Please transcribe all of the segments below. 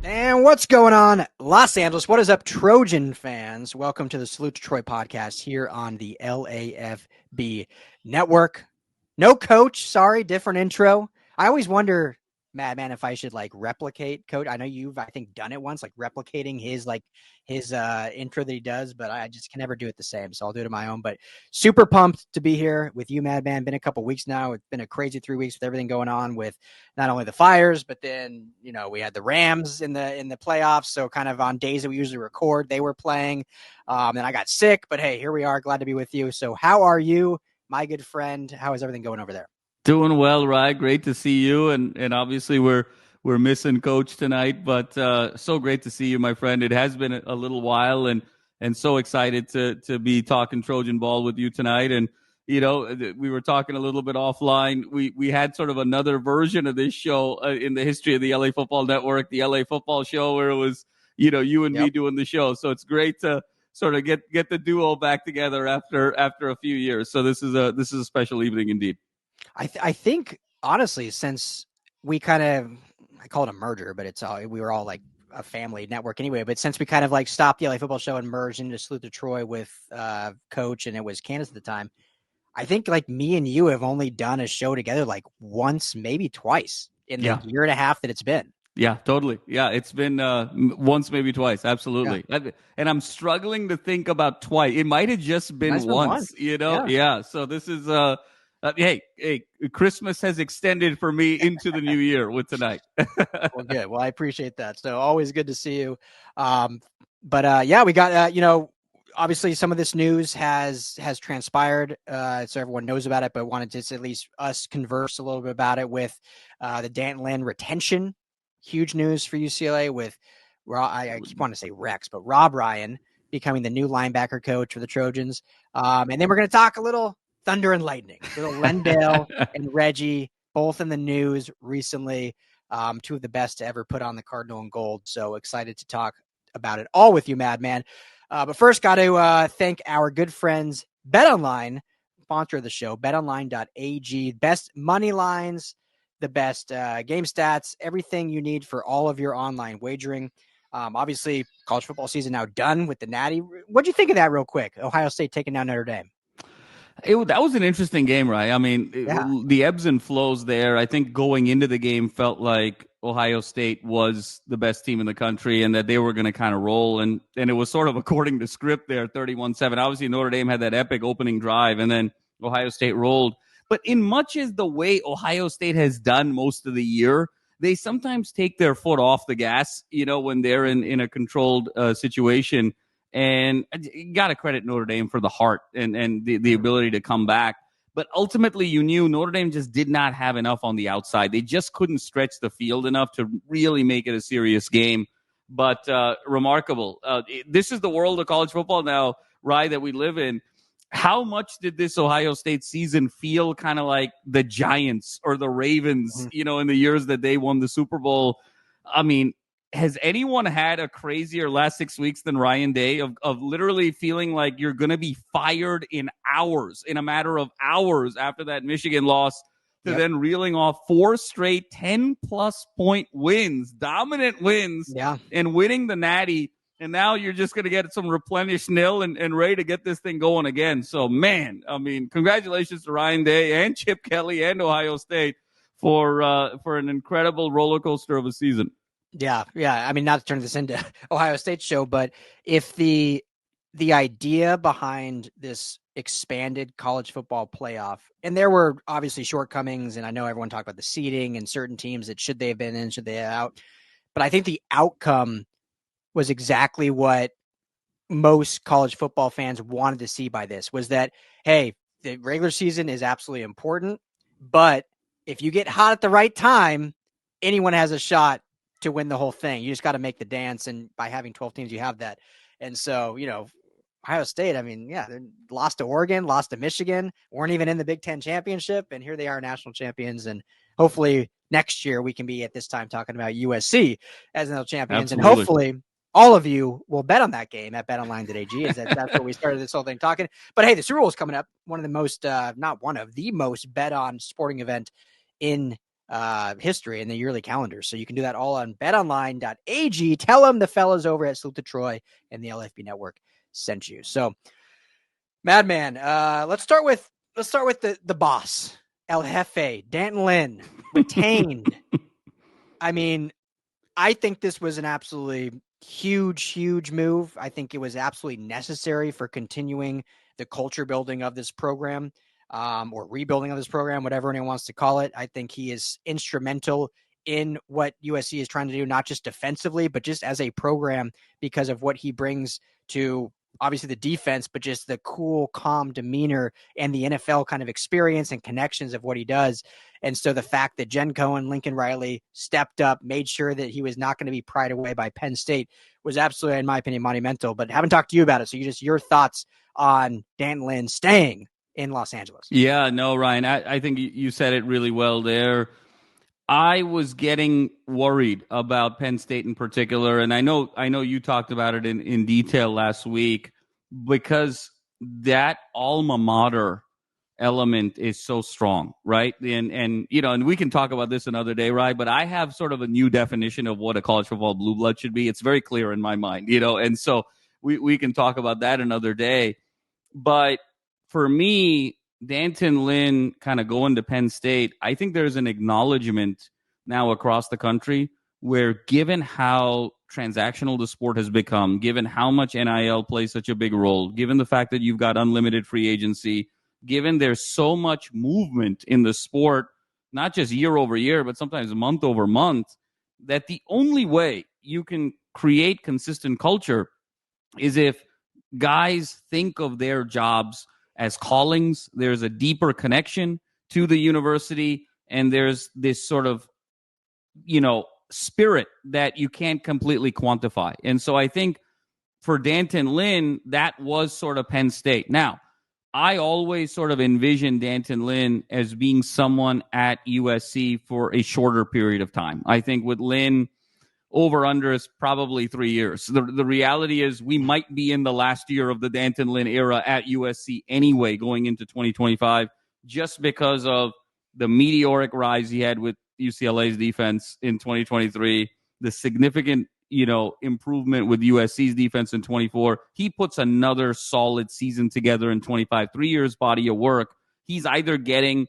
And what's going on, Los Angeles? What is up, Trojan fans? Welcome to the Salute to Troy podcast here on the LAFB network. No coach, sorry, different intro. I always wonder, Madman, if I should replicate coach. I know you've, I think, done it once, replicating his intro that he does, but I just can never do it the same. So I'll do it on my own. But super pumped to be here with you, Madman. Been a couple weeks now. It's been a crazy 3 weeks with everything going on with not only the Fires, but then we had the Rams in the playoffs. So kind of on days that we usually record, they were playing. And I got sick, but hey, here we are. Glad to be with you. So how are you, my good friend? How is everything going over there? Doing well, Rye. Great to see you, and obviously we're missing Coach tonight, but so great to see you, my friend. It has been a little while, and so excited to be talking Trojan ball with you tonight. And we were talking a little bit offline. We had sort of another version of this show in the history of the LA Football Network, the LA Football Show, where it was you and me doing the show. So it's great to sort of get the duo back together after a few years. So this is a special evening indeed. I think, honestly, since we I call it a merger, but we were all like a family network anyway. But since we kind of stopped the LA Football Show and merged into Salute to Troy with Coach, and it was Candace at the time, I think me and you have only done a show together once, maybe twice in the year and a half that it's been. Yeah, totally. Yeah, it's been once, maybe twice. Absolutely. Yeah. And I'm struggling to think about twice. It might have just been once, Yeah. So this is hey, Christmas has extended for me into the new year with tonight. Well, good. Well, I appreciate that. So always good to see you. But we got, obviously some of this news has transpired, so everyone knows about it, but wanted to at least us converse a little bit about it with the D'Anton Lynn retention. Huge news for UCLA with, I keep wanting to say Rex, but Rob Ryan becoming the new linebacker coach for the Trojans. And then we're going to talk a little Thunder and Lightning, little LenDale and Reggie, both in the news recently. Two of the best to ever put on the Cardinal and Gold. So excited to talk about it all with you, Madman. But first, got to thank our good friends BetOnline, sponsor of the show, betonline.ag. Best money lines, the best game stats, everything you need for all of your online wagering. Obviously, college football season now done with the Natty. What'd you think of that real quick? Ohio State taking down Notre Dame. That was an interesting game, right? I mean, the ebbs and flows there. I think going into the game felt like Ohio State was the best team in the country and that they were going to kind of roll. And it was sort of according to script there, 31-7. Obviously, Notre Dame had that epic opening drive, and then Ohio State rolled. But in much as the way Ohio State has done most of the year, they sometimes take their foot off the gas, when they're in a controlled situation. And you got to credit Notre Dame for the heart and the ability to come back. But ultimately, you knew Notre Dame just did not have enough on the outside. They just couldn't stretch the field enough to really make it a serious game. But remarkable. This is the world of college football now, Rye, that we live in. How much did this Ohio State season feel kind of like the Giants or the Ravens, in the years that they won the Super Bowl? I mean, has anyone had a crazier last 6 weeks than Ryan Day of literally feeling like you're going to be fired in a matter of hours after that Michigan loss to then reeling off 4 straight 10-plus point wins, dominant wins, and winning the Natty. And now you're just going to get some replenished nil and ready to get this thing going again. So, man, I mean, congratulations to Ryan Day and Chip Kelly and Ohio State for an incredible roller coaster of a season. Yeah. I mean, not to turn this into Ohio State show, but if the idea behind this expanded college football playoff, and there were obviously shortcomings, and I know everyone talked about the seeding and certain teams that should they have been in, should they have out, but I think the outcome was exactly what most college football fans wanted to see by this, was that, hey, the regular season is absolutely important, but if you get hot at the right time, anyone has a shot to win the whole thing. You just got to make the dance, and by having 12 teams, you have that. And so, Ohio State, I mean, they lost to Oregon, lost to Michigan, weren't even in the Big Ten championship, and here they are, national champions. And hopefully next year we can be at this time talking about USC as national champions. Absolutely. And hopefully all of you will bet on that game at betonline.ag. That's where we started this whole thing talking. But hey, the Super Bowl is coming up. One of the most, not one of the most bet on sporting event in history and the yearly calendar. So you can do that all on betonline.ag. Tell them the fellas over at Salute to Troy and the LAFB Network sent you. So, Madman, let's start with the boss, El Jefe, Danton Lynn, retained. I mean, I think this was an absolutely huge move. I think it was absolutely necessary for continuing the culture building of this program, or rebuilding of this program, whatever anyone wants to call it. I think he is instrumental in what USC is trying to do, not just defensively, but just as a program, because of what he brings to obviously the defense, but just the cool, calm demeanor and the NFL kind of experience and connections of what he does. And so the fact that Jen Cohen, Lincoln Riley stepped up, made sure that he was not going to be pried away by Penn State was absolutely, in my opinion, monumental. But haven't talked to you about it. So your thoughts on Dan Lynn staying in Los Angeles. Yeah, no, Ryan, I think you said it really well there. I was getting worried about Penn State in particular, and I know you talked about it in detail last week, because that alma mater element is so strong, right? And we can talk about this another day, right? But I have sort of a new definition of what a college football blue blood should be. It's very clear in my mind, and so we can talk about that another day. But for me, Danton Lynn kind of going to Penn State, I think there's an acknowledgement now across the country where, given how transactional the sport has become, given how much NIL plays such a big role, given the fact that you've got unlimited free agency, given there's so much movement in the sport, not just year over year, but sometimes month over month, that the only way you can create consistent culture is if guys think of their jobs as callings. There's a deeper connection to the university, and there's this sort of, spirit that you can't completely quantify. And so I think for Danton Lynn, that was sort of Penn State. Now, I always sort of envisioned Danton Lynn as being someone at USC for a shorter period of time. I think with Lynn, over under is probably 3 years. The reality is we might be in the last year of the Danton Lynn era at USC anyway, going into 2025, just because of the meteoric rise he had with UCLA's defense in 2023, the significant, improvement with USC's defense in 24. He puts another solid season together in 25, 3 years body of work. He's either getting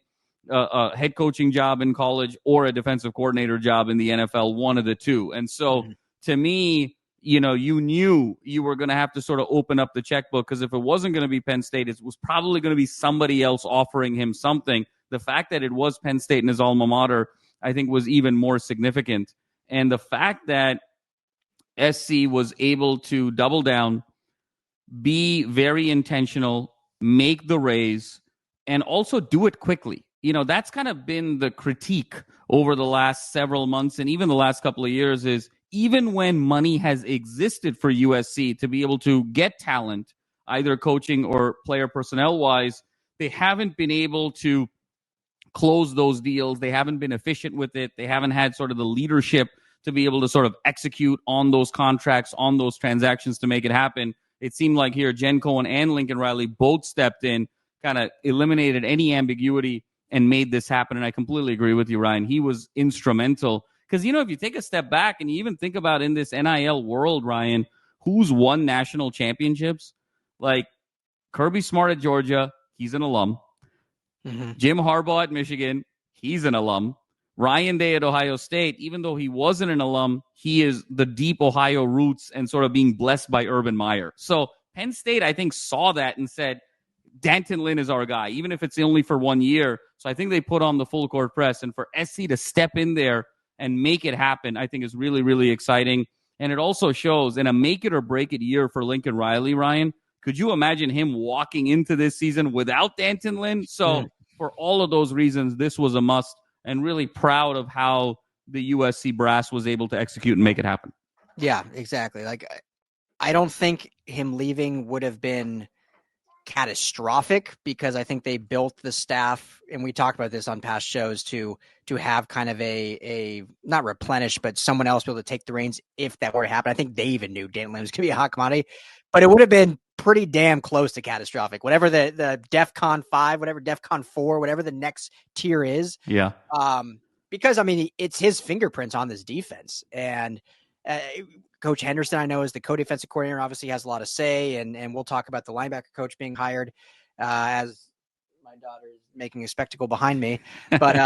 a head coaching job in college or a defensive coordinator job in the NFL, one of the two. And so to me, you knew you were going to have to sort of open up the checkbook, because if it wasn't going to be Penn State, it was probably going to be somebody else offering him something. The fact that it was Penn State and his alma mater, I think, was even more significant. And the fact that SC was able to double down, be very intentional, make the raise, and also do it quickly. That's kind of been the critique over the last several months and even the last couple of years, is even when money has existed for USC to be able to get talent, either coaching or player personnel wise, they haven't been able to close those deals. They haven't been efficient with it. They haven't had sort of the leadership to be able to sort of execute on those contracts, on those transactions to make it happen. It seemed like here Jen Cohen and Lincoln Riley both stepped in, kind of eliminated any ambiguity and made this happen. And I completely agree with you, Ryan. He was instrumental. Because, if you take a step back and you even think about in this NIL world, Ryan, who's won national championships? Like Kirby Smart at Georgia, he's an alum. Jim Harbaugh at Michigan, he's an alum. Ryan Day at Ohio State, even though he wasn't an alum, he is the deep Ohio roots and sort of being blessed by Urban Meyer. So Penn State, I think, saw that and said, Danton Lynn is our guy, even if it's only for 1 year. So I think they put on the full court press. And for SC to step in there and make it happen, I think is really, really exciting. And it also shows in a make it or break it year for Lincoln Riley, Ryan, could you imagine him walking into this season without Danton Lynn? So for all of those reasons, this was a must, and really proud of how the USC brass was able to execute and make it happen. Yeah, exactly. Like, I don't think him leaving would have been catastrophic, because I think they built the staff, and we talked about this on past shows, to have kind of a not replenish, but someone else be able to take the reins if that were to happen. I think they even knew Danton Lynn was going to be a hot commodity, but it would have been pretty damn close to catastrophic. Whatever the DEFCON 5, whatever DEFCON 4, whatever the next tier is. Yeah. because I mean, it's his fingerprints on this defense, and Coach Henderson, I know, is the co-defensive coordinator, obviously has a lot of say, and we'll talk about the linebacker coach being hired as my daughter is making a spectacle behind me, but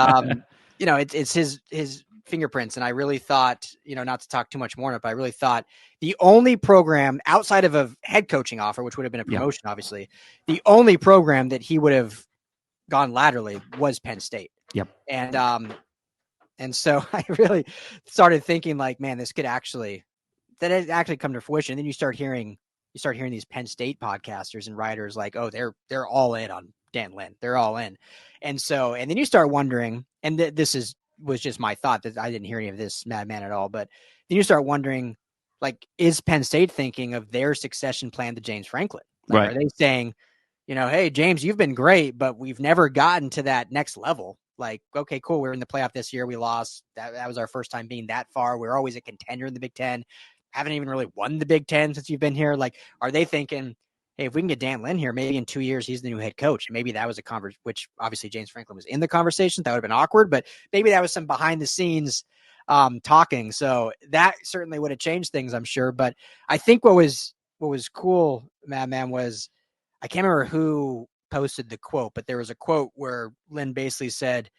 it's his fingerprints, and I really thought, not to talk too much more on it, but I really thought the only program outside of a head coaching offer, which would have been a promotion, obviously, the only program that he would have gone laterally was Penn State. Yep. And so I really started thinking like, man, this could actually come to fruition. And then you start hearing these Penn State podcasters and writers like, oh, they're all in on Dan Lin. They're all in. And then you start wondering, and this was just my thought, that I didn't hear any of this madman at all, but then you start wondering, like, is Penn State thinking of their succession plan to James Franklin? Like, right. Are they saying, hey, James, you've been great, but we've never gotten to that next level. Like, okay, cool. We're in the playoff this year. We lost. That was our first time being that far. We're always a contender in the Big Ten. Haven't even really won the Big Ten since you've been here. Like, are they thinking, hey, if we can get Dan Lin here, maybe in 2 years he's the new head coach? Maybe that was a conversation, which obviously James Franklin was in the conversation. That would have been awkward, but maybe that was some behind the scenes talking. So that certainly would have changed things, I'm sure. But I think what was cool, Madman, was, I can't remember who posted the quote, but there was a quote where Lin basically said,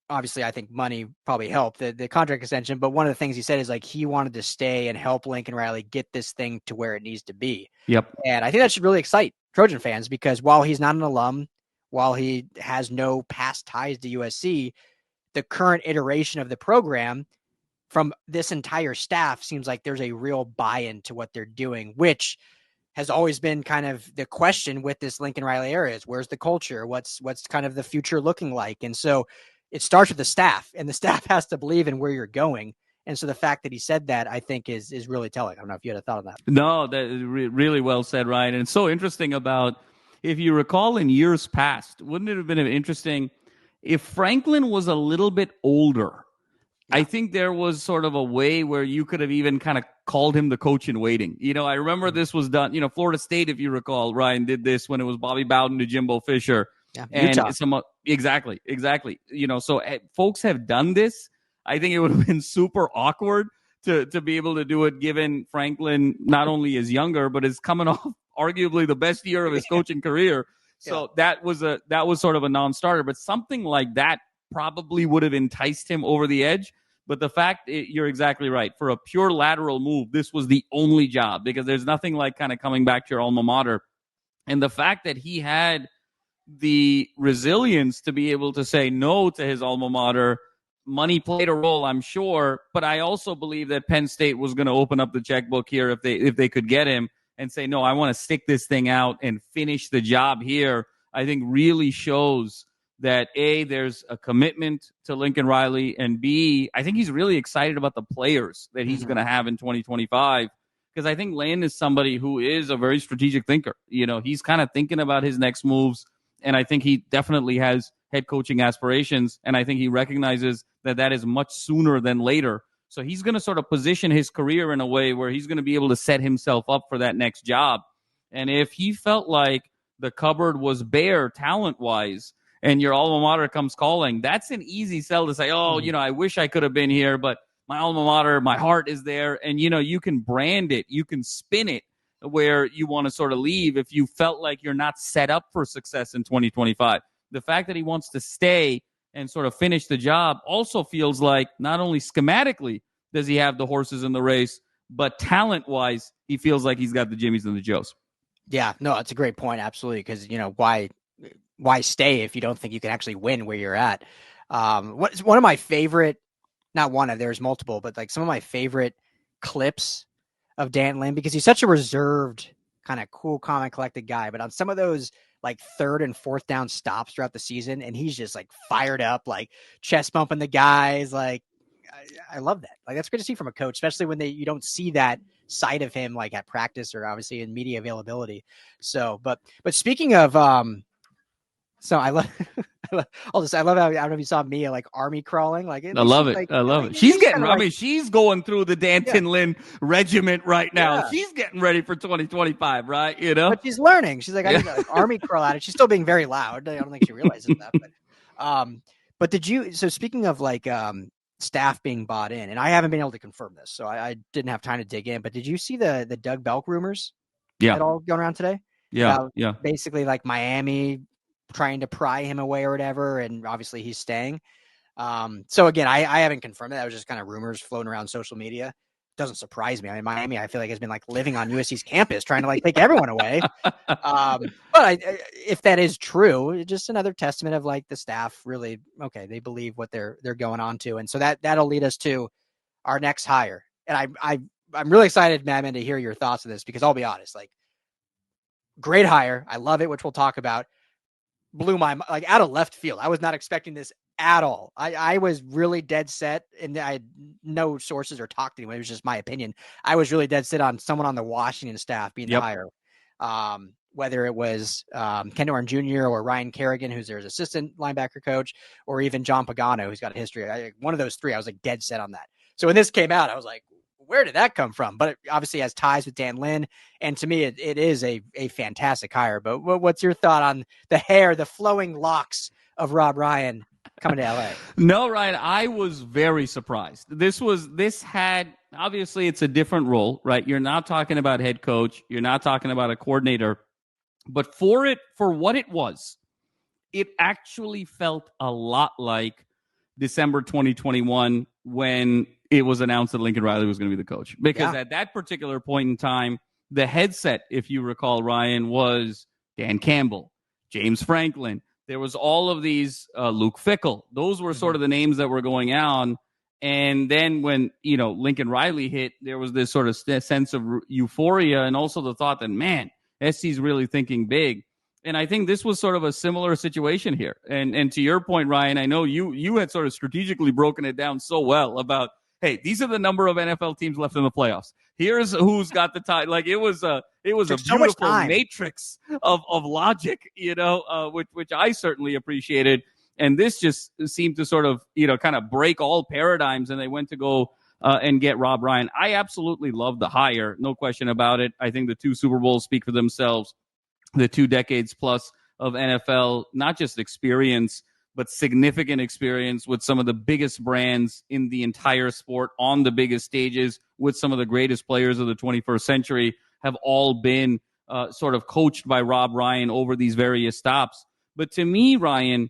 obviously, I think money probably helped the contract extension, but one of the things he said is like he wanted to stay and help Lincoln Riley get this thing to where it needs to be. Yep. And I think that should really excite Trojan fans, because while he's not an alum, while he has no past ties to USC, the current iteration of the program from this entire staff seems like there's a real buy-in to what they're doing, which has always been kind of the question with this Lincoln Riley era is, where's the culture? What's kind of the future looking like? And so it starts with the staff, and the staff has to believe in where you're going. And so the fact that he said that, I think, is really telling. I don't know if you had a thought on that. No, that is really well said, Ryan. And it's so interesting about, if you recall in years past, wouldn't it have been interesting if Franklin was a little bit older? Yeah. I think there was sort of a way where you could have even kind of called him the coach in waiting. I remember this was done, Florida State, if you recall, Ryan, did this when it was Bobby Bowden to Jimbo Fisher. Yeah, and exactly. So folks have done this. I think it would have been super awkward to be able to do it, given Franklin not only is younger, but is coming off arguably the best year of his coaching career. So that was sort of a non-starter, but something like that probably would have enticed him over the edge. But the fact, you're exactly right. For a pure lateral move, this was the only job, because there's nothing like kind of coming back to your alma mater. And the fact that he had the resilience to be able to say no to his alma mater, money played a role, I'm sure. But I also believe that Penn State was going to open up the checkbook here if they could get him and say, no, I want to stick this thing out and finish the job here. I think really shows that A, there's a commitment to Lincoln Riley, and B, I think he's really excited about the players that he's going to have in 2025, because I think Lane is somebody who is a very strategic thinker. He's kind of thinking about his next moves, and I think he definitely has head coaching aspirations, and I think he recognizes that is much sooner than later. So he's going to sort of position his career in a way where he's going to be able to set himself up for that next job. And if he felt like the cupboard was bare talent-wise, and your alma mater comes calling, that's an easy sell to say, I wish I could have been here, but my alma mater, my heart is there. And, you can brand it. You can spin it where you want to sort of leave if you felt like you're not set up for success in 2025. The fact that he wants to stay and sort of finish the job also feels like not only schematically does he have the horses in the race, but talent-wise, he feels like he's got the Jimmies and the Joes. Yeah, no, that's a great point. Absolutely. Because, why stay if you don't think you can actually win where you're at? One of my favorite, there's multiple, but like some of my favorite clips of Dan Lin, because he's such a reserved, kind of cool, calm, and collected guy. But on some of those like third and fourth down stops throughout the season, and he's just like fired up, like chest bumping the guys. Like, I love that. Like, that's great to see from a coach, especially when you don't see that side of him, like at practice or obviously in media availability. So, but speaking of, so I love how, I don't know if you saw Mia like army crawling. Like, I love it. Like, I love it. She's getting, she's going through the Danton Lin regiment right now. Yeah. She's getting ready for 2025, right? But she's learning. She's like, I need to army crawl at it. She's still being very loud. I don't think she realizes that. But so speaking of like staff being bought in, and I haven't been able to confirm this, so I didn't have time to dig in, but did you see the Doug Belk rumors at all going around today? Yeah. Basically like Miami trying to pry him away or whatever, and obviously he's staying. So again, I haven't confirmed it. That was just kind of rumors floating around social media. Doesn't surprise me. I mean, Miami, I feel like has been like living on USC's campus, trying to like take everyone away. But if that is true, it's just another testament of like the staff really they believe what they're going on to, and so that'll lead us to our next hire. And I'm really excited, Madman, to hear your thoughts on this because I'll be honest, like great hire, I love it, which we'll talk about. Blew my like out of left field. I was not expecting this at all. I was really dead set, and I had no sources or talked to anyone. It was just my opinion. I was really dead set on someone on the Washington staff being the hire. Whether it was Ken Orton Jr. or Ryan Kerrigan, who's their assistant linebacker coach, or even John Pagano, who's got a history. One of those three, I was like dead set on that. So when this came out, I was like, where did that come from? But it obviously has ties with Dan Lin. And to me, it is a fantastic hire. But what's your thought on the flowing locks of Rob Ryan coming to LA? No, Ryan, I was very surprised. This had, obviously it's a different role, right? You're not talking about head coach. You're not talking about a coordinator. But for what it was, it actually felt a lot like December 2021 when it was announced that Lincoln Riley was going to be the coach. Because at that particular point in time, the headset, if you recall, Ryan, was Dan Campbell, James Franklin. There was all of these, Luke Fickell. Those were sort of the names that were going on. And then when, Lincoln Riley hit, there was this sort of sense of euphoria and also the thought that, man, SC's really thinking big. And I think this was sort of a similar situation here. And to your point, Ryan, I know you had sort of strategically broken it down so well about, hey, these are the number of NFL teams left in the playoffs. Here's who's got the time. Like it was a beautiful matrix of logic, which I certainly appreciated. And this just seemed to sort of, kind of break all paradigms. And they went to go and get Rob Ryan. I absolutely love the hire. No question about it. I think the 2 Super Bowls speak for themselves. The 2 decades plus of NFL, not just experience, but significant experience with some of the biggest brands in the entire sport on the biggest stages with some of the greatest players of the 21st century have all been sort of coached by Rob Ryan over these various stops. But to me, Ryan,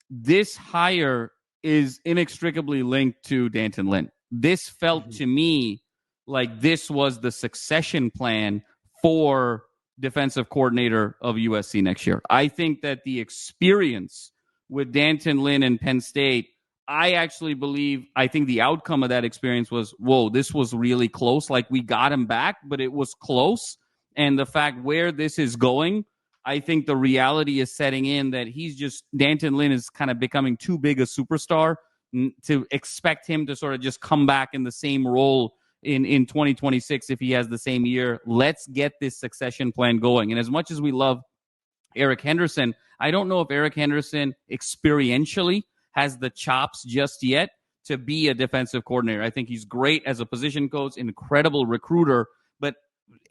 this hire is inextricably linked to D'Anton Lynn. This felt to me like this was the succession plan for defensive coordinator of USC next year. I think that the experience with D'Anton Lynn and Penn State, I think the outcome of that experience was, whoa, this was really close. Like we got him back, but it was close. And the fact where this is going, I think the reality is setting in that D'Anton Lynn is kind of becoming too big a superstar to expect him to sort of just come back in the same role in 2026 if he has the same year. Let's get this succession plan going. And as much as we love Eric Henderson, I don't know if Eric Henderson experientially has the chops just yet to be a defensive coordinator. I think he's great as a position coach, incredible recruiter, but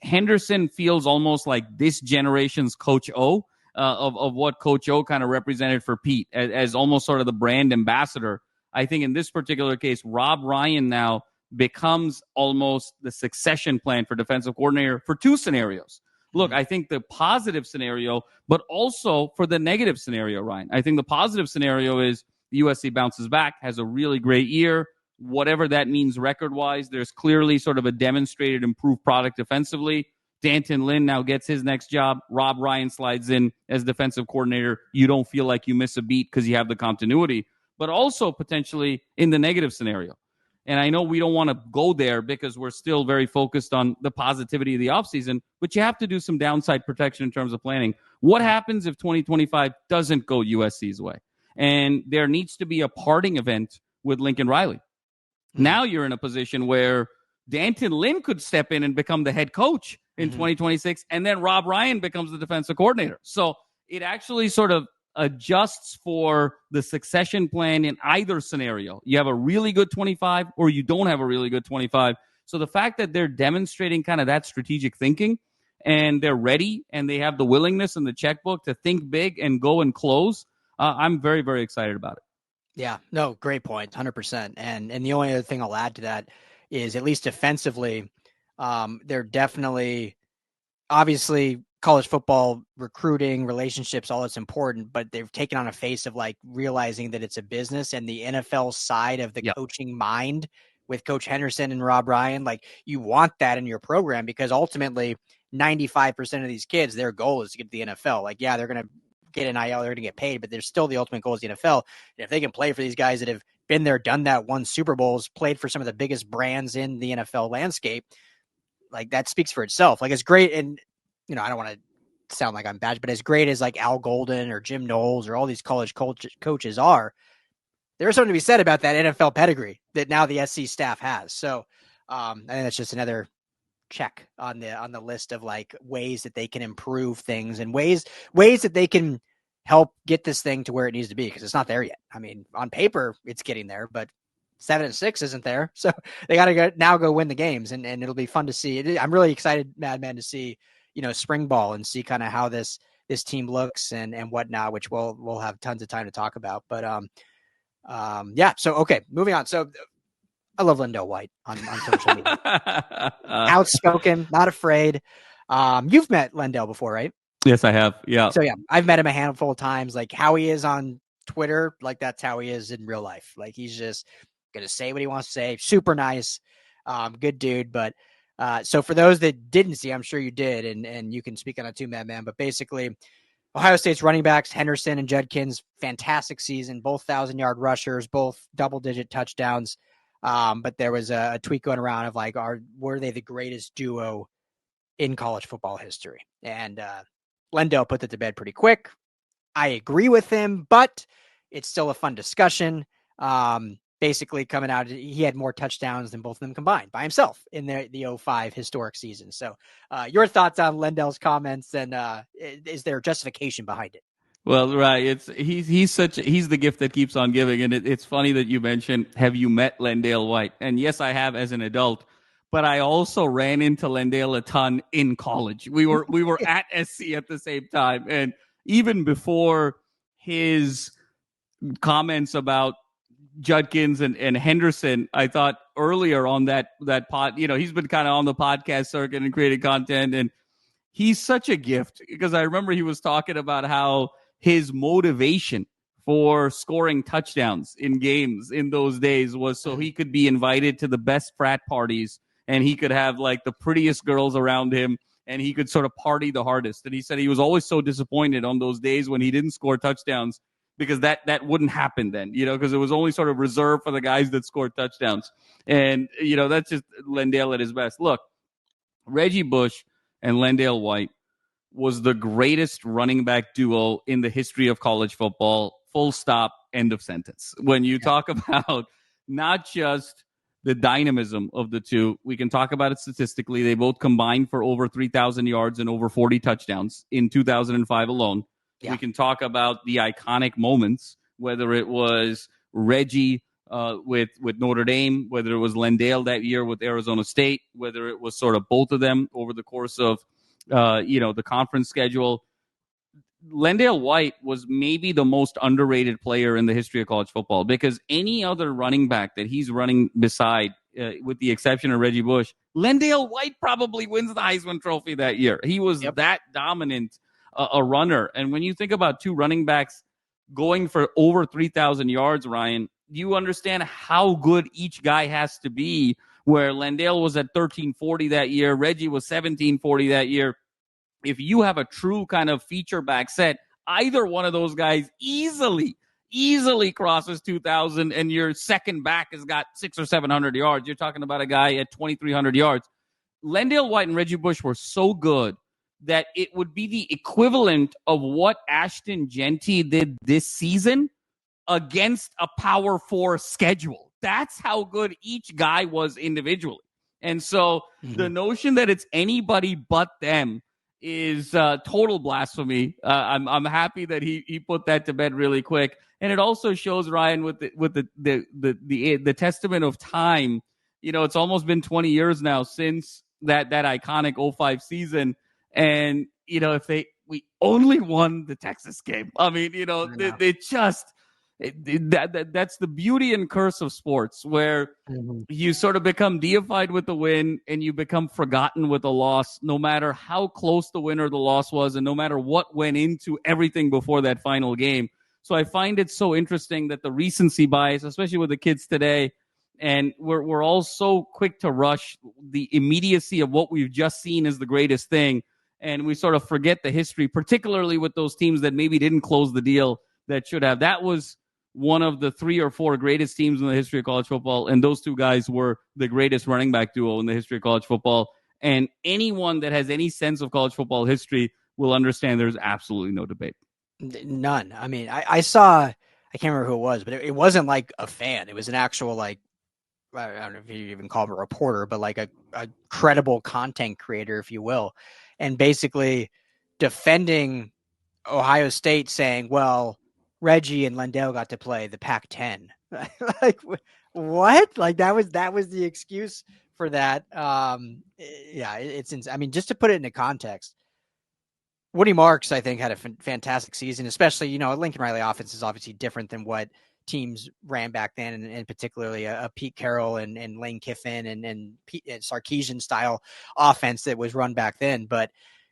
Henderson feels almost like this generation's Coach O, of what Coach O kind of represented for Pete as almost sort of the brand ambassador. I think in this particular case, Rob Ryan now becomes almost the succession plan for defensive coordinator for 2 scenarios. Look, I think the positive scenario, but also for the negative scenario, Ryan. I think the positive scenario is USC bounces back, has a really great year, whatever that means record-wise. There's clearly sort of a demonstrated improved product defensively. D'Anton Lynn now gets his next job. Rob Ryan slides in as defensive coordinator. You don't feel like you miss a beat because you have the continuity, but also potentially in the negative scenario. And I know we don't want to go there because we're still very focused on the positivity of the offseason, but you have to do some downside protection in terms of planning. What happens if 2025 doesn't go USC's way? And there needs to be a parting event with Lincoln Riley. Now you're in a position where D'Anton Lynn could step in and become the head coach in 2026, and then Rob Ryan becomes the defensive coordinator. So it actually sort of adjusts for the succession plan in either scenario. You have a really good 25 or you don't have a really good 25. So the fact that they're demonstrating kind of that strategic thinking and they're ready and they have the willingness and the checkbook to think big and go and close, I'm very, very excited about it. Yeah, no, great point, 100%. And the only other thing I'll add to that is, at least defensively, they're definitely, obviously, college football recruiting, relationships, all that's important, but they've taken on a face of like realizing that it's a business, and the NFL side of the Yep. coaching mind with Coach Henderson and Rob Ryan, like, you want that in your program, because ultimately 95% of these kids, their goal is to get to the NFL. Like, yeah, they're going to get an IL, they're going to get paid, but there's still the ultimate goal is the NFL. And if they can play for these guys that have been there, done that, won Super Bowls, played for some of the biggest brands in the NFL landscape, like, that speaks for itself. Like, it's great. And, I don't want to sound like I'm bad, but as great as like Al Golden or Jim Knowles or all these college coaches are, there's something to be said about that NFL pedigree that now the SC staff has. So I think that's just another check on the list of like ways that they can improve things, and ways that they can help get this thing to where it needs to be, because it's not there yet. I mean, on paper it's getting there, but 7-6 isn't there. So they got to go win the games, and it'll be fun to see. I'm really excited, Madman, to see, spring ball, and see kind of how this team looks and whatnot, which we'll have tons of time to talk about. But yeah. So, okay, moving on. So I love LenDale White on social media. Outspoken, not afraid. You've met LenDale before, right? Yes, I have. Yeah. So yeah, I've met him a handful of times. Like, how he is on Twitter, like, that's how he is in real life. Like, he's just gonna say what he wants to say. Super nice, good dude. But so for those that didn't see, I'm sure you did, and you can speak on it too, Madman. But basically, Ohio State's running backs, Henderson and Judkins, fantastic season, both 1,000-yard rushers, both double-digit touchdowns. But there was a tweet going around of like, were they the greatest duo in college football history? And LenDale put that to bed pretty quick. I agree with him, but it's still a fun discussion. Basically, coming out, he had more touchdowns than both of them combined by himself in the 05 historic season. So your thoughts on LenDale's comments, and is there justification behind it? Well, right. He's the gift that keeps on giving. And it's funny that you mentioned, have you met LenDale White? And yes, I have, as an adult, but I also ran into LenDale a ton in college. We were at SC at the same time. And even before his comments about Judkins and Henderson, I thought earlier on that pod, he's been kind of on the podcast circuit and creating content, and he's such a gift, because I remember he was talking about how his motivation for scoring touchdowns in games in those days was so he could be invited to the best frat parties, and he could have like the prettiest girls around him, and he could sort of party the hardest. And he said he was always so disappointed on those days when he didn't score touchdowns, because that wouldn't happen then, because it was only sort of reserved for the guys that scored touchdowns. And, that's just LenDale at his best. Look, Reggie Bush and LenDale White was the greatest running back duo in the history of college football. Full stop, end of sentence. When you talk about not just the dynamism of the two, we can talk about it statistically. They both combined for over 3,000 yards and over 40 touchdowns in 2005 alone. Yeah. We can talk about the iconic moments, whether it was Reggie with Notre Dame, whether it was LenDale that year with Arizona State, whether it was sort of both of them over the course of the conference schedule. LenDale White was maybe the most underrated player in the history of college football, because any other running back that he's running beside, with the exception of Reggie Bush, LenDale White probably wins the Heisman Trophy that year. He was that dominant a runner. And when you think about two running backs going for over 3,000 yards, Ryan, you understand how good each guy has to be, where LenDale was at 1340 that year, Reggie was 1740 that year. If you have a true kind of feature back set, either one of those guys easily crosses 2,000, and your second back has got 600 or 700 yards. You're talking about a guy at 2,300 yards. LenDale White and Reggie Bush were so good that it would be the equivalent of what Ashton Genty did this season against a Power 4 schedule. That's how good each guy was individually. And so the notion that it's anybody but them is total blasphemy. I'm happy that he put that to bed really quick. And it also shows, Ryan, with the testament of time. It's almost been 20 years now since that iconic 05 season. And, we only won the Texas game. I mean, they just, That's the beauty and curse of sports, where you sort of become deified with the win and you become forgotten with the loss, no matter how close the win or the loss was, and no matter what went into everything before that final game. So I find it so interesting that the recency bias, especially with the kids today, and we're all so quick to rush the immediacy of what we've just seen is the greatest thing, and we sort of forget the history, particularly with those teams that maybe didn't close the deal that should have. That was one of the 3 or 4 greatest teams in the history of college football, and those two guys were the greatest running back duo in the history of college football. And anyone that has any sense of college football history will understand there's absolutely no debate. None. I mean, I saw, I can't remember who it was, but it wasn't like a fan. It was an actual, like, I don't know if you even call him a reporter, but like a credible content creator, if you will, and basically defending Ohio State, saying, well, Reggie and LenDale got to play the Pac-10. Like, what? Like, that was the excuse for that. Yeah, it's I mean, just to put it into context, Woody Marks, I think, had a fantastic season, especially, Lincoln Riley offense is obviously different than what teams ran back then, and particularly a Pete Carroll and Lane Kiffin and Sarkisian style offense that was run back then. But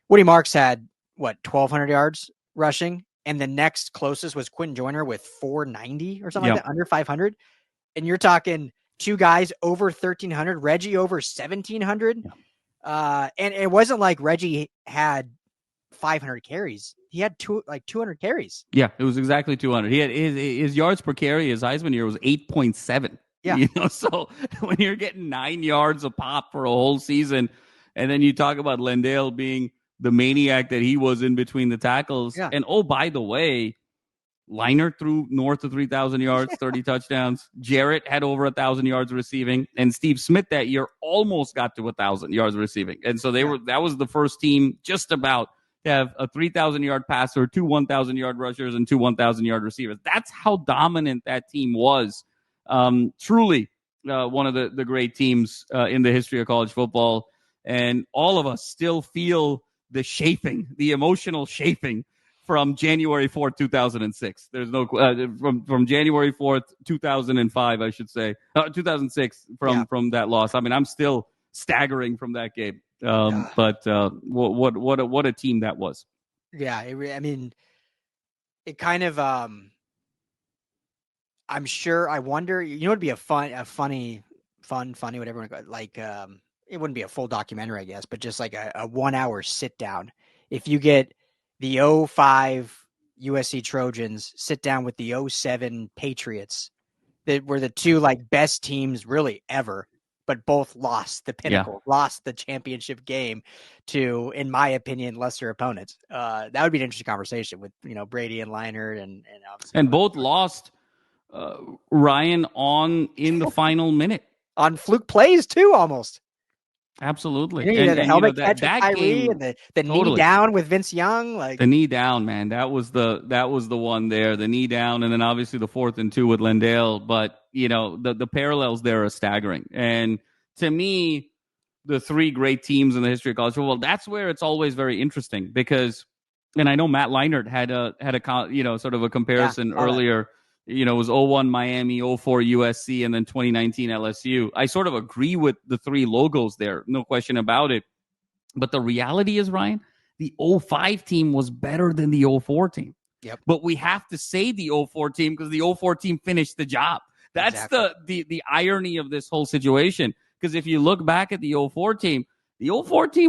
Woody Marks had, 1,200 yards rushing, and the next closest was Quentin Joyner with 490 or something like that, under 500. And you're talking two guys over 1,300, Reggie over 1,700. And it wasn't like Reggie had 500 carries. He had 200 carries. Yeah, it was exactly 200. He had his yards per carry, his Heisman year was 8.7. Yeah. So when you're getting 9 yards a pop for a whole season, and then you talk about LenDale being the maniac that he was in between the tackles. Yeah. And oh, by the way, Leinart threw north of 3,000 yards, 30 touchdowns. Jarrett had over 1,000 yards receiving, and Steve Smith that year almost got to 1,000 yards receiving. And so that was the first team just about to have a 3,000-yard passer, 2 1,000-yard rushers, and 2 1,000-yard receivers. That's how dominant that team was. Truly one of the great teams in the history of college football. And all of us still feel the emotional shaping from January 4th, 2006. There's no from January 4th, 2005, I should say, 2006 from that loss. I mean, I'm still staggering from that game. But what a team that was. Yeah, I mean, it kind of I'm sure. I wonder. It'd be a funny, whatever. Like, it wouldn't be a full documentary, I guess, but just like a 1 hour sit down. If you get the 05 USC Trojans sit down with the 07 Patriots, that were the two like best teams really ever, but both lost the pinnacle, lost the championship game to, in my opinion, lesser opponents. That would be an interesting conversation with, Brady and Leinart and both lost Ryan in the final minute on fluke plays too, almost. Absolutely. The helmet catch with Kyrie and the totally. Knee down with Vince Young. Like the knee down, man. That was the one there. The knee down, and then obviously the 4th and 2 with LenDale. But the parallels there are staggering. And to me, the 3 great teams in the history of college football, that's where it's always very interesting because, and I know Matt Leinart had a sort of a comparison earlier. It was 01 Miami, 04 USC, and then 2019 LSU. I sort of agree with the 3 logos there, no question about it. But the reality is, Ryan, the 05 team was better than the 04 team. Yep. But we have to say the 04 team because the 04 team finished the job. That's exactly. the irony of this whole situation. Because if you look back at the 04 team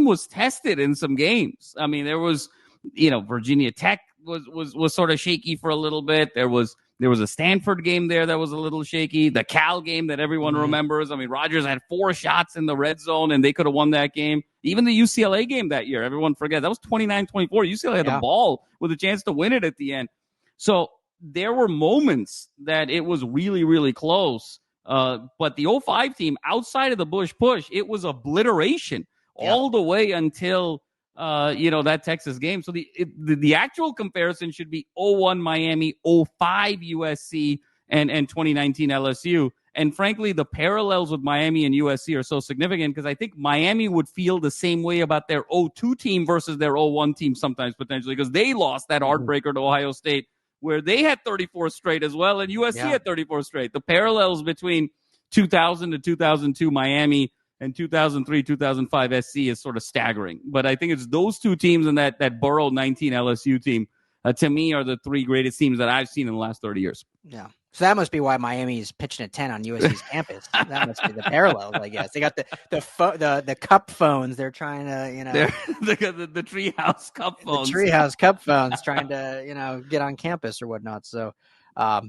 was tested in some games. I mean, there was, Virginia Tech was sort of shaky for a little bit. There was a Stanford game there that was a little shaky. The Cal game that everyone remembers. I mean, Rodgers had 4 shots in the red zone, and they could have won that game. Even the UCLA game that year, everyone forgets. That was 29-24. UCLA had the ball with a chance to win it at the end. So there were moments that it was really, really close. But the 05 team, outside of the Bush push, it was obliteration all the way until that Texas game. So the actual comparison should be 01 Miami, 05 USC, and 2019 LSU. And frankly, the parallels with Miami and USC are so significant because I think Miami would feel the same way about their 02 team versus their 01 team sometimes potentially because they lost that heartbreaker to Ohio State where they had 34 straight as well, and USC had 34 straight. The parallels between 2000 to 2002 Miami and 2003, 2005 SC is sort of staggering. But I think it's those two teams and that Burrow 19 LSU team, to me, are the three greatest teams that I've seen in the last 30 years. Yeah. So that must be why Miami is pitching a 10 on USC's campus. That must be the parallels, I guess. They got the cup phones. They're trying to, the treehouse cup phones. The treehouse cup phones trying to, get on campus or whatnot. So,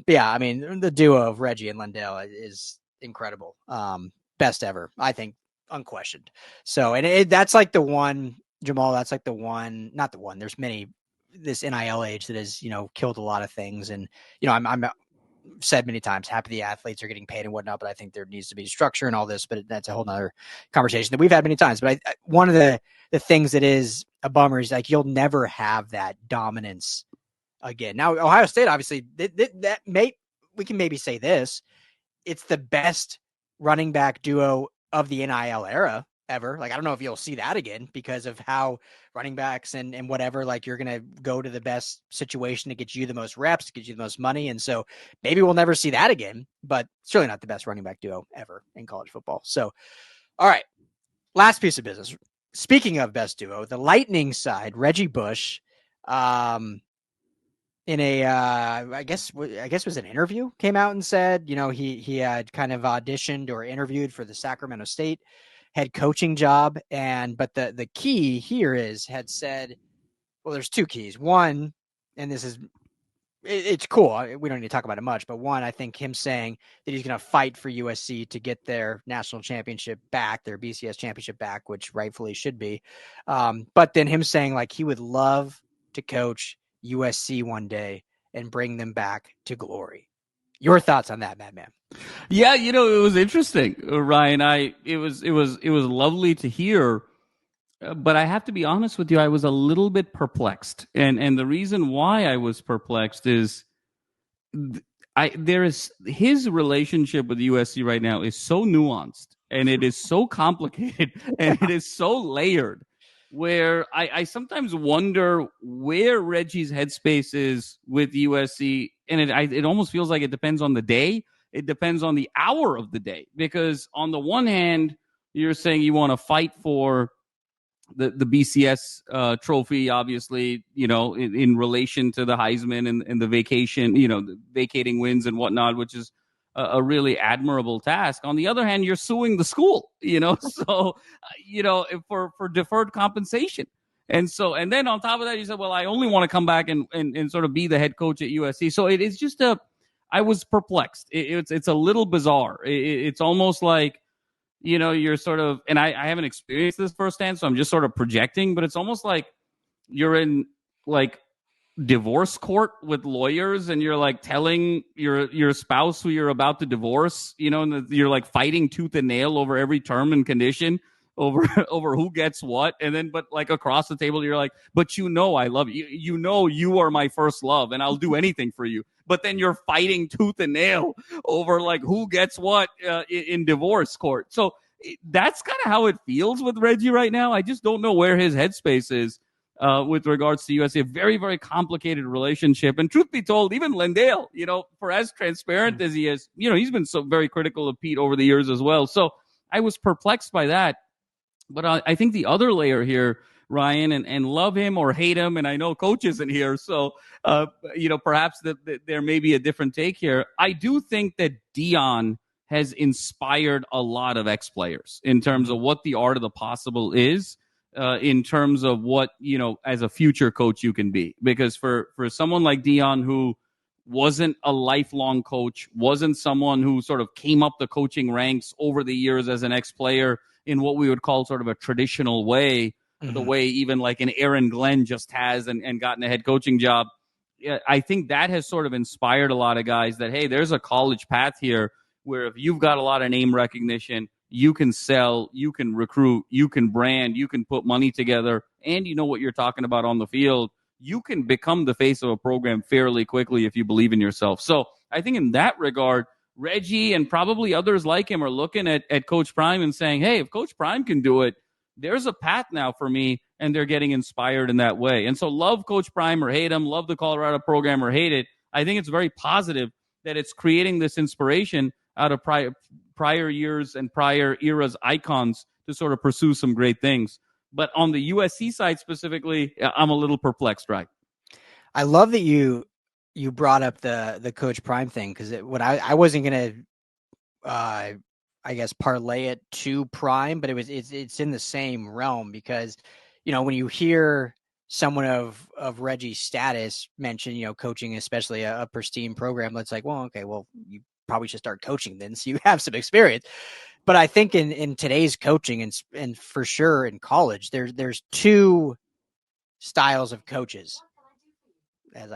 yeah, I mean, the duo of Reggie and LenDale is incredible. Best ever, I think, unquestioned. So, and that's like the one, Jamal, that's like the one, not the one, there's many, this NIL age that has, killed a lot of things. And, I'm said many times, happy the athletes are getting paid and whatnot, but I think there needs to be structure and all this, but that's a whole nother conversation that we've had many times. But one of the things that is a bummer is like, you'll never have that dominance again. Now, Ohio State, obviously we can maybe say this, it's the best running back duo of the NIL era ever. Like, I don't know if you'll see that again because of how running backs and whatever, like you're going to go to the best situation to get you the most reps, to get you the most money. And so maybe we'll never see that again, but certainly not the best running back duo ever in college football. So, all right, last piece of business. Speaking of best duo, the Lightning side, Reggie Bush, in a, I guess it was an interview, came out and said, he had kind of auditioned or interviewed for the Sacramento State head coaching job. But the key here had said, well, there's two keys. One, and it's cool. We don't need to talk about it much, but one, I think him saying that he's going to fight for USC to get their national championship back, their BCS championship back, which rightfully should be. But then him saying like he would love to coach USC one day and bring them back to glory. Your thoughts on that, Madman? Yeah, it was interesting, Ryan. It was lovely to hear, but I have to be honest with you, I was a little bit perplexed, and the reason why I was perplexed is his relationship with USC right now is so nuanced, and it is so complicated, and it is so layered, where I sometimes wonder where Reggie's headspace is with USC, and it almost feels like it depends on the day. It depends on the hour of the day, because on the one hand, you're saying you want to fight for the BCS trophy, obviously, in relation to the Heisman and the vacation, the vacating wins and whatnot, which is a really admirable task. On the other hand, you're suing the school, so, for deferred compensation. And then on top of that, you said, well, I only want to come back and sort of be the head coach at USC. So it is just I was perplexed. It's a little bizarre. It's almost like, you're sort of, and I haven't experienced this firsthand, so I'm just sort of projecting, but it's almost like you're in like divorce court with lawyers and you're like telling your spouse who you're about to divorce, and you're like fighting tooth and nail over every term and condition over who gets what. And then, but like across the table, you're like, but I love you. You are my first love and I'll do anything for you. But then you're fighting tooth and nail over like who gets what in divorce court. So that's kind of how it feels with Reggie right now. I just don't know where his headspace is with regards to USC. A very, very complicated relationship. And truth be told, even LenDale, for as transparent as he is, he's been so very critical of Pete over the years as well. So I was perplexed by that. But I think the other layer here, Ryan, and love him or hate him, and I know Coach isn't here, so perhaps there may be a different take here. I do think that Deion has inspired a lot of ex-players in terms of what the art of the possible is, in terms of what, as a future coach you can be. Because for someone like Deion, who wasn't a lifelong coach, wasn't someone who sort of came up the coaching ranks over the years as an ex-player in what we would call sort of a traditional way, the way even like an Aaron Glenn just has and gotten a head coaching job. I think that has sort of inspired a lot of guys that, hey, there's a college path here where if you've got a lot of name recognition, you can sell, you can recruit, you can brand, you can put money together, and you know what you're talking about on the field. You can become the face of a program fairly quickly if you believe in yourself. So I think in that regard, Reggie and probably others like him are looking at Coach Prime and saying, hey, if Coach Prime can do it, there's a path now for me, and they're getting inspired in that way. And so love Coach Prime or hate him, love the Colorado program or hate it. I think it's very positive that it's creating this inspiration out of prior years and prior eras icons to sort of pursue some great things. But on the USC side specifically, I'm a little perplexed, right? I love that you brought up the Coach Prime thing, because what I wasn't gonna I guess parlay it to Prime, but it's in the same realm, because when you hear someone of Reggie's status mention coaching, especially a pristine program, it's like, well, okay, well, you probably should start coaching then, so you have some experience. But I think in today's coaching, and for sure in college, there's two styles of coaches. As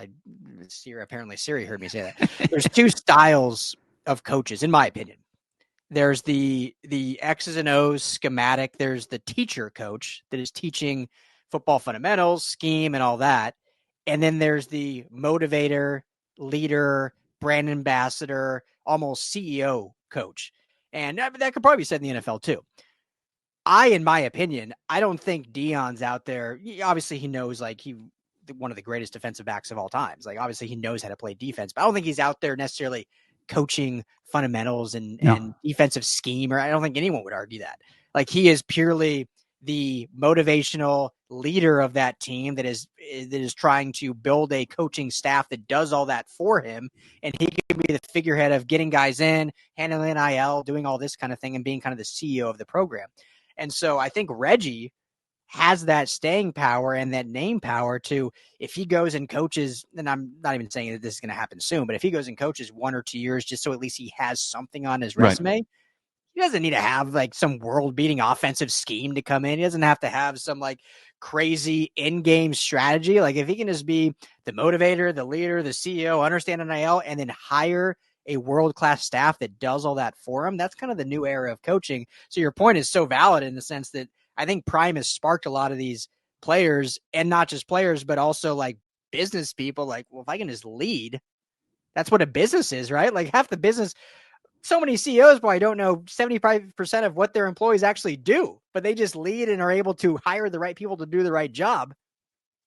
apparently Siri heard me say that. There's two styles of coaches, in my opinion. There's the X's and O's schematic. There's the teacher coach that is teaching football fundamentals, scheme, and all that. And then there's the motivator, leader, brand ambassador, almost CEO coach. And that could probably be said in the NFL too. In my opinion, I don't think Deion's out there. Obviously, he knows, like, one of the greatest defensive backs of all times. Like, obviously, he knows how to play defense, but I don't think he's out there necessarily coaching fundamentals and defensive scheme, or I don't think anyone would argue that. Like, he is purely the motivational leader of that team that is trying to build a coaching staff that does all that for him, and he can be the figurehead of getting guys in, handling NIL, doing all this kind of thing, and being kind of the CEO of the program. And so I think Reggie has that staying power and that name power to, if he goes and coaches, and I'm not even saying that this is going to happen soon, but if he goes and coaches 1 or 2 years, just so at least he has something on his resume, right. He doesn't need to have like some world-beating offensive scheme to come in. He doesn't have to have some like crazy in-game strategy. Like, if he can just be the motivator, the leader, the CEO, understand NIL, and then hire a world-class staff that does all that for him, that's kind of the new era of coaching. So your point is so valid in the sense that I think Prime has sparked a lot of these players, and not just players, but also like business people. Like, well, if I can just lead, that's what a business is, right? Like, half the business, so many CEOs probably don't know 75% of what their employees actually do, but they just lead and are able to hire the right people to do the right job.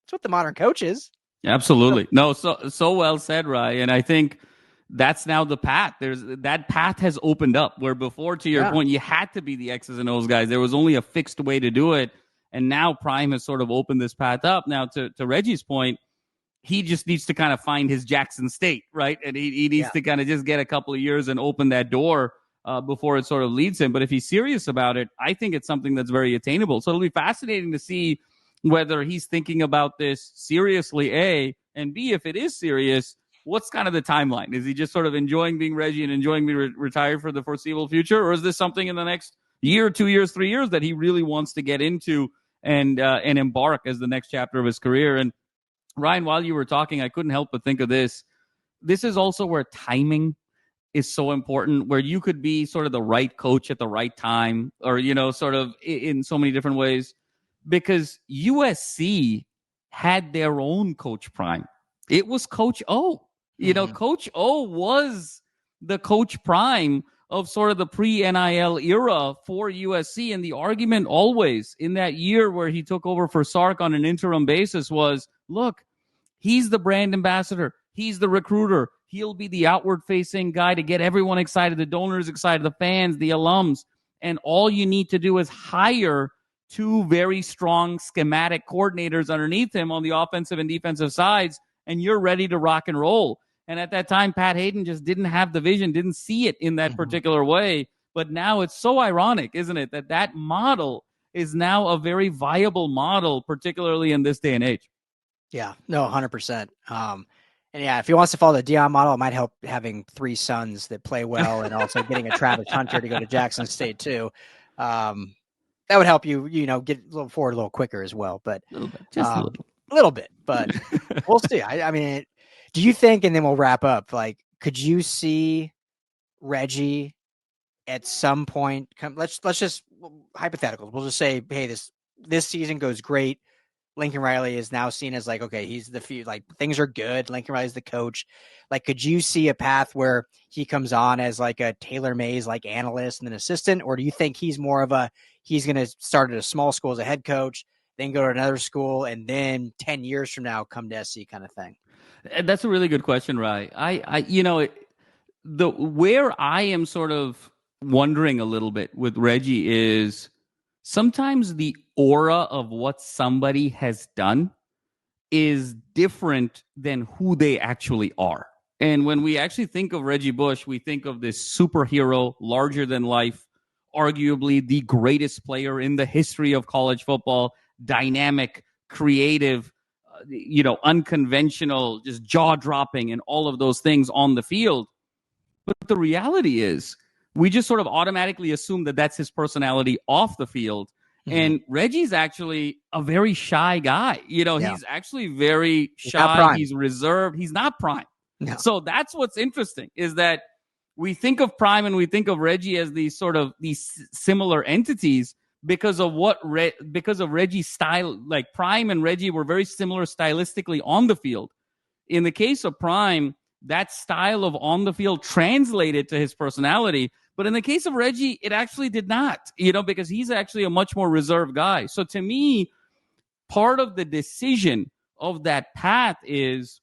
That's what the modern coach is. Absolutely. No, so well said, Ryan. And I think that's now the path. That path has opened up, where before, to your point, you had to be the X's and O's guys. There was only a fixed way to do it. And now Prime has sort of opened this path up. Now, to Reggie's point, he just needs to kind of find his Jackson State, right? And he needs to kind of just get a couple of years and open that door before it sort of leads him. But if he's serious about it, I think it's something that's very attainable. So it'll be fascinating to see whether he's thinking about this seriously, A, and B, if it is serious, what's kind of the timeline? Is he just sort of enjoying being Reggie and enjoying being retired for the foreseeable future? Or is this something in the next year, 2 years, 3 years that he really wants to get into and embark as the next chapter of his career? And Ryan, while you were talking, I couldn't help but think of this. This is also where timing is so important, where you could be sort of the right coach at the right time, or, sort of in so many different ways, because USC had their own Coach Prime. It was Coach O. Coach O was the Coach Prime of sort of the pre-NIL era for USC. And the argument always in that year where he took over for Sark on an interim basis was, look, he's the brand ambassador. He's the recruiter. He'll be the outward-facing guy to get everyone excited, the donors excited, the fans, the alums. And all you need to do is hire 2 very strong schematic coordinators underneath him on the offensive and defensive sides, and you're ready to rock and roll. And at that time, Pat Hayden just didn't have the vision, didn't see it in that particular way. But now it's so ironic, isn't it, that model is now a very viable model, particularly in this day and age. Yeah, no, 100%. And yeah, if he wants to follow the Deion model, it might help having 3 sons that play well, and also getting a Travis Hunter to go to Jackson State too. That would help you, get a little forward a little quicker as well. But a little bit, just a little bit. But we'll see. I mean, do you think, and then we'll wrap up, like, could you see Reggie at some point let's just hypotheticals. We'll just say, hey, this season goes great. Lincoln Riley is now seen as like, okay, he's like, things are good. Lincoln Riley's the coach. Like, could you see a path where he comes on as like a Taylor Mays, like, analyst and an assistant? Or do you think he's more of he's going to start at a small school as a head coach, then go to another school, and then 10 years from now come to SC kind of thing? That's a really good question, Rai. Where I am sort of wondering a little bit with Reggie is sometimes the aura of what somebody has done is different than who they actually are. And when we actually think of Reggie Bush, we think of this superhero, larger than life, arguably the greatest player in the history of college football, dynamic, creative, unconventional, just jaw dropping, and all of those things on the field. But the reality is, we just sort of automatically assume that that's his personality off the field. Mm-hmm. And Reggie's actually a very shy guy. He's actually very shy. He's reserved. He's not prime. No. So that's what's interesting, is that we think of prime and we think of Reggie as these similar entities because of Reggie's style. Like Prime and Reggie were very similar stylistically on the field. In the case of Prime, that style of on the field translated to his personality. But in the case of Reggie, it actually did not, because he's actually a much more reserved guy. So to me, part of the decision of that path is,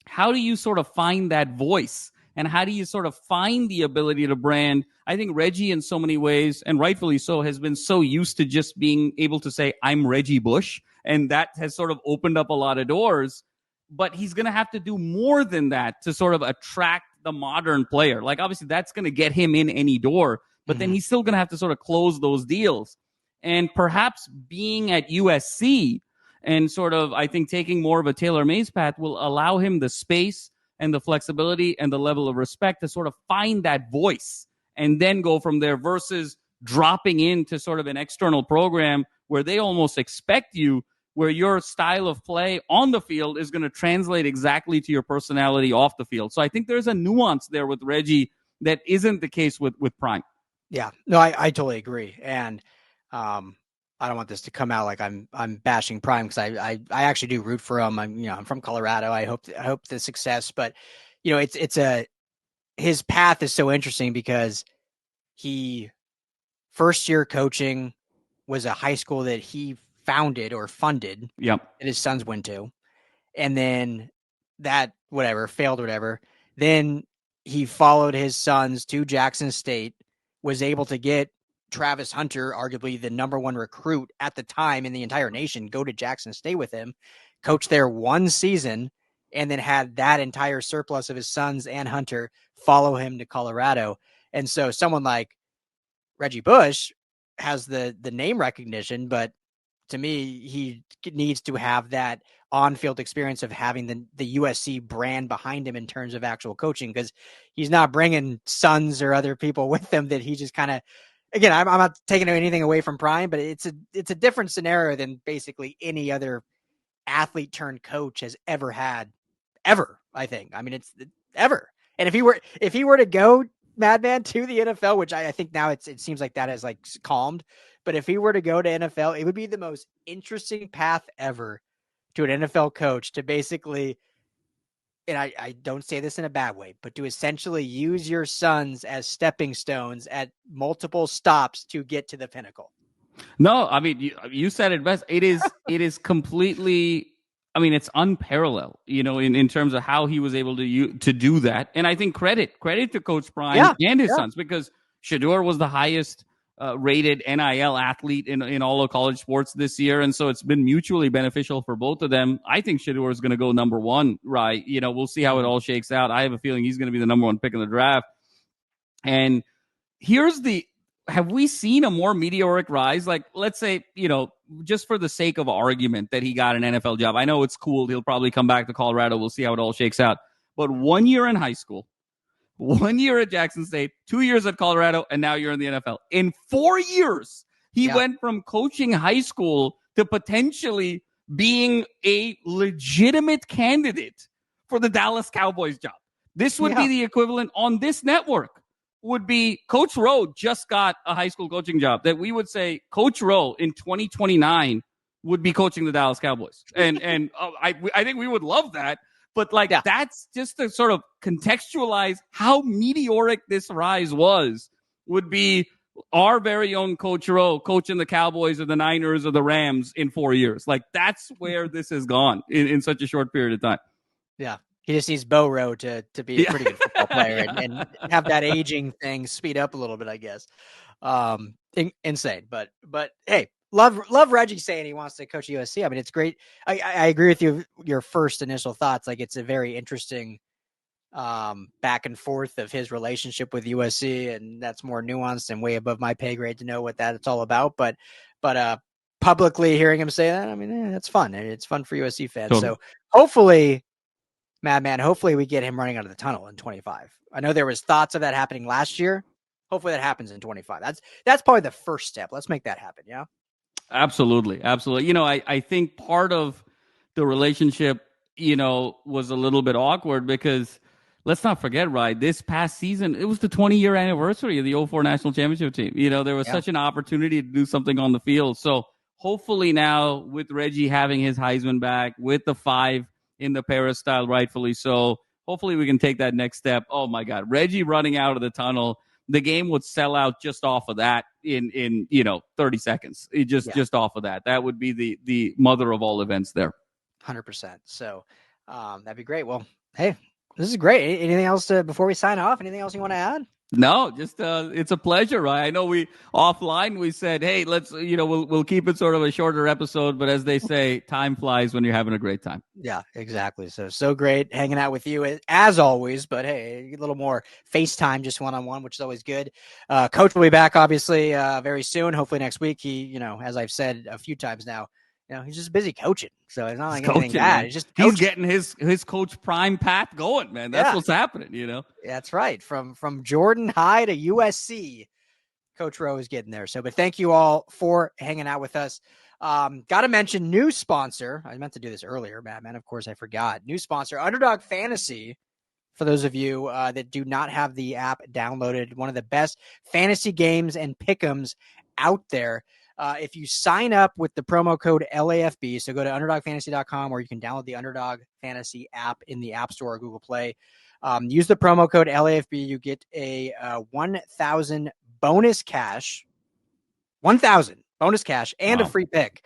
how do you sort of find that voice? And how do you sort of find the ability to brand? I think Reggie, in so many ways, and rightfully so, has been so used to just being able to say, I'm Reggie Bush. And that has sort of opened up a lot of doors. But he's going to have to do more than that to sort of attract the modern player. Like, obviously, that's going to get him in any door. But then he's still going to have to sort of close those deals. And perhaps being at USC and sort of, I think, taking more of a tailor-made path will allow him the space and the flexibility and the level of respect to sort of find that voice and then go from there, versus dropping into sort of an external program where they almost expect you, where your style of play on the field is going to translate exactly to your personality off the field. So I think there's a nuance there with Reggie that isn't the case with Prime. Yeah, no, I totally agree. And I don't want this to come out like I'm bashing Prime, because I actually do root for him. I'm from Colorado. I hope the success, but his path is so interesting because he first year coaching was a high school that he founded or funded. Yep. That his sons went to, and then that failed. Then he followed his sons to Jackson State, was able to get Travis Hunter, arguably the number one recruit at the time in the entire nation, go to Jackson State with him, coached there one season, and then had that entire surplus of his sons and Hunter follow him to Colorado. And so someone like Reggie Bush has the name recognition, but to me, he needs to have that on-field experience of having the USC brand behind him in terms of actual coaching, because he's not bringing sons or other people with him that he just kind of, again, I'm not taking anything away from Prime, but it's a different scenario than basically any other athlete turned coach has ever had, ever. I think. I mean, it's ever. And if he were to go, Madman, to the NFL, which I think now it seems like that has like calmed, but if he were to go to NFL, it would be the most interesting path ever to an NFL coach to basically, and I don't say this in a bad way, but to essentially use your sons as stepping stones at multiple stops to get to the pinnacle. No, I mean, you said it best. It is completely, I mean, it's unparalleled, in terms of how he was able to do that. And I think credit to Coach Prime and his sons, because Shedeur was the highest rated NIL athlete in all of college sports this year. And so it's been mutually beneficial for both of them. I think Shedeur is going to go number one, right? We'll see how it all shakes out. I have a feeling he's going to be the number one pick in the draft. And have we seen a more meteoric rise? Like, let's say, just for the sake of argument that he got an NFL job. I know it's cool. He'll probably come back to Colorado. We'll see how it all shakes out. But 1 year in high school, 1 year at Jackson State, 2 years at Colorado, and now you're in the NFL. In 4 years, he went from coaching high school to potentially being a legitimate candidate for the Dallas Cowboys job. This would be the equivalent on this network. Would be Coach Rowe just got a high school coaching job, that we would say Coach Rowe in 2029 would be coaching the Dallas Cowboys. And I think we would love that. But that's just to sort of contextualize how meteoric this rise was, would be our very own Coach Rowe coaching the Cowboys or the Niners or the Rams in 4 years. Like, that's where this has gone in such a short period of time. Yeah. He just needs Bo Rowe to be a pretty good football player and have that aging thing speed up a little bit, I guess. Insane, but hey, love Reggie saying he wants to coach USC. I mean, it's great. I agree with you. Your first initial thoughts, like it's a very interesting back and forth of his relationship with USC, and that's more nuanced and way above my pay grade to know what it's all about. But publicly hearing him say that, I mean, that's fun. It's fun for USC fans. Totally. So hopefully, Madman, hopefully we get him running out of the tunnel in 25. I know there was thoughts of that happening last year. Hopefully that happens in 25. That's probably the first step. Let's make that happen. Yeah. Absolutely. You know, I think part of the relationship, you know, was a little bit awkward because let's not forget, right, this past season, it was the 20-year anniversary of the 04 national championship team. You know, there was such an opportunity to do something on the field. So hopefully now with Reggie having his Heisman back, with the 5 in the peristyle, rightfully so, hopefully we can take that next step. Oh, my God. Reggie running out of the tunnel, the game would sell out just off of that in 30 seconds. Just off of that. That would be the mother of all events there. 100%. So that'd be great. Well, hey, this is great. Anything else before we sign off? Anything else you want to add? No, just it's a pleasure, right? I know we offline we said, hey, let's we'll keep it sort of a shorter episode, but as they say, time flies when you're having a great time. Yeah, exactly. So great hanging out with you as always. But hey, a little more FaceTime, just one-on-one, which is always good. Coach will be back obviously very soon. Hopefully next week. He, as I've said a few times now, he's just busy coaching. So it's not like anything bad. He's just coaching. He's getting his Coach Prime path going, man. That's what's happening, That's right. From Jordan High to USC, Coach Rowe is getting there. So, but thank you all for hanging out with us. Got to mention new sponsor. I meant to do this earlier, man. Of course, I forgot. New sponsor, Underdog Fantasy. For those of you that do not have the app downloaded, one of the best fantasy games and pick'ems out there. If you sign up with the promo code LAFB, so go to underdogfantasy.com, or you can download the Underdog Fantasy app in the App Store or Google Play. Use the promo code LAFB. You get a 1,000 bonus cash, 1,000 bonus cash, and a free pick.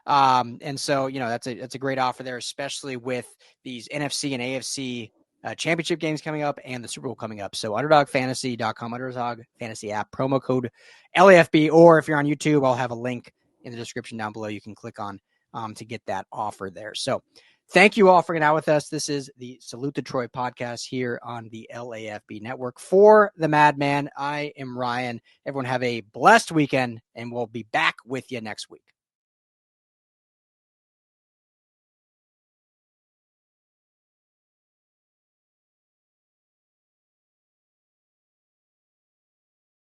And so, that's a great offer there, especially with these NFC and AFC championship games coming up and the Super Bowl coming up. So underdogfantasy.com, Underdog Fantasy app, promo code LAFB, or if you're on YouTube, I'll have a link in the description down below. You can click on to get that offer there. So thank you all for hanging out with us. This is the Salute to Troy podcast here on the LAFB network. For the Madman, I am Ryan. Everyone have a blessed weekend, and we'll be back with you next week.